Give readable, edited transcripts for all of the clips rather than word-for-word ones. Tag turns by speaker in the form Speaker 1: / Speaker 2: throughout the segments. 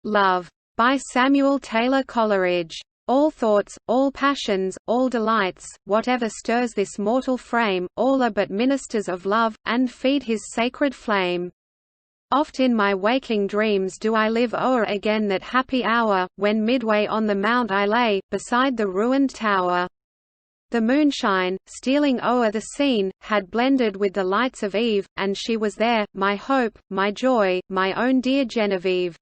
Speaker 1: Love. By Samuel Taylor Coleridge. All thoughts, all passions, all delights, whatever stirs this mortal frame, all are but ministers of love, and feed his sacred flame. Oft in my waking dreams do I live o'er again that happy hour, when midway on the mount I lay, beside the ruined tower. The moonshine, stealing o'er the scene, had blended with the lights of eve, and she was there, my hope, my joy, my own dear Genevieve.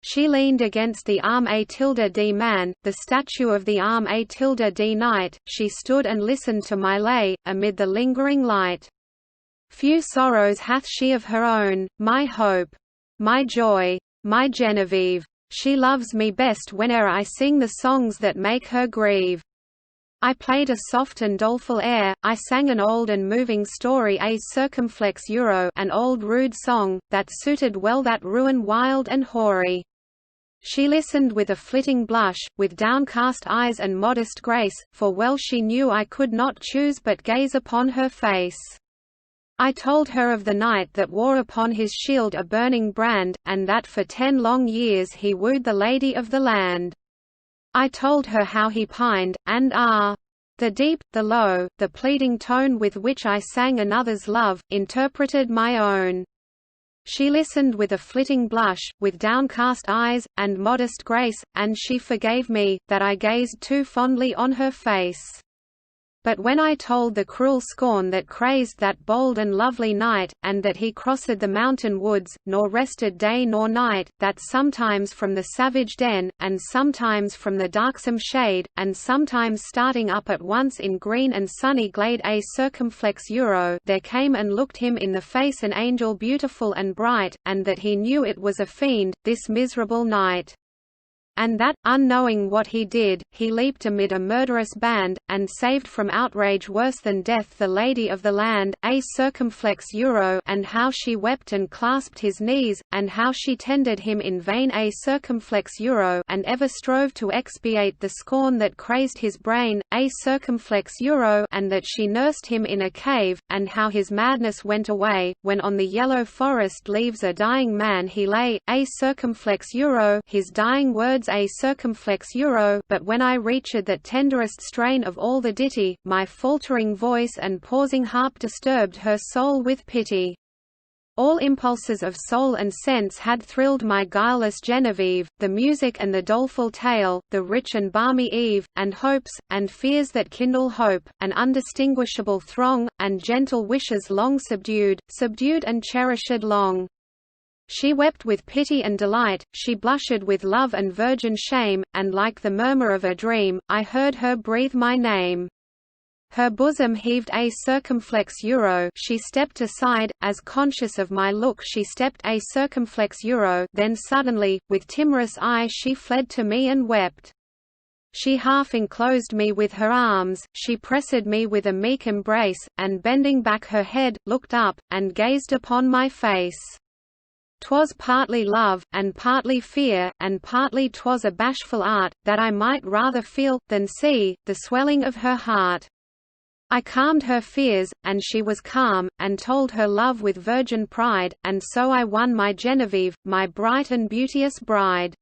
Speaker 1: She leaned against the arm A man, the statue of the arm A knight, she stood and listened to my lay, amid the lingering light. Few sorrows hath she of her own, my hope, my joy, my Genevieve. She loves me best whene'er I sing the songs that make her grieve. I played a soft and doleful air, I sang an old and moving story, a circumflex euro, an old rude song, that suited well that ruin wild and hoary. She listened with a flitting blush, with downcast eyes and modest grace, for well she knew I could not choose but gaze upon her face. I told her of the knight that wore upon his shield a burning brand, and that for 10 long years he wooed the lady of the land. I told her how he pined, and the deep, the low, the pleading tone with which I sang another's love, interpreted my own. She listened with a flitting blush, with downcast eyes, and modest grace, and she forgave me, that I gazed too fondly on her face. But when I told the cruel scorn that crazed that bold and lovely knight, and that he crossed the mountain woods, nor rested day nor night, that sometimes from the savage den, and sometimes from the darksome shade, and sometimes starting up at once in green and sunny glade a circumflex euro, there came and looked him in the face an angel beautiful and bright, and that he knew it was a fiend, this miserable knight. And that, unknowing what he did, he leaped amid a murderous band, and saved from outrage worse than death the lady of the land, a circumflex euro, and how she wept and clasped his knees, and how she tended him in vain a circumflex euro, and ever strove to expiate the scorn that crazed his brain, a circumflex euro, and that she nursed him in a cave, and how his madness went away, when on the yellow forest leaves a dying man he lay, a circumflex euro, his dying words a circumflex euro, but when I reached that tenderest strain of all the ditty, my faltering voice and pausing harp disturbed her soul with pity. All impulses of soul and sense had thrilled my guileless Genevieve, the music and the doleful tale, the rich and balmy eve, and hopes, and fears that kindle hope, an undistinguishable throng, and gentle wishes long subdued and cherished long. She wept with pity and delight, she blushed with love and virgin shame, and like the murmur of a dream, I heard her breathe my name. Her bosom heaved a circumflex euro, she stepped aside, as conscious of my look she stepped a circumflex euro, then suddenly, with timorous eye she fled to me and wept. She half enclosed me with her arms, she pressed me with a meek embrace, and bending back her head, looked up, and gazed upon my face. 'Twas partly love, and partly fear, and partly 'twas a bashful art, that I might rather feel, than see, the swelling of her heart. I calmed her fears, and she was calm, and told her love with virgin pride, and so I won my Genevieve, my bright and beauteous bride.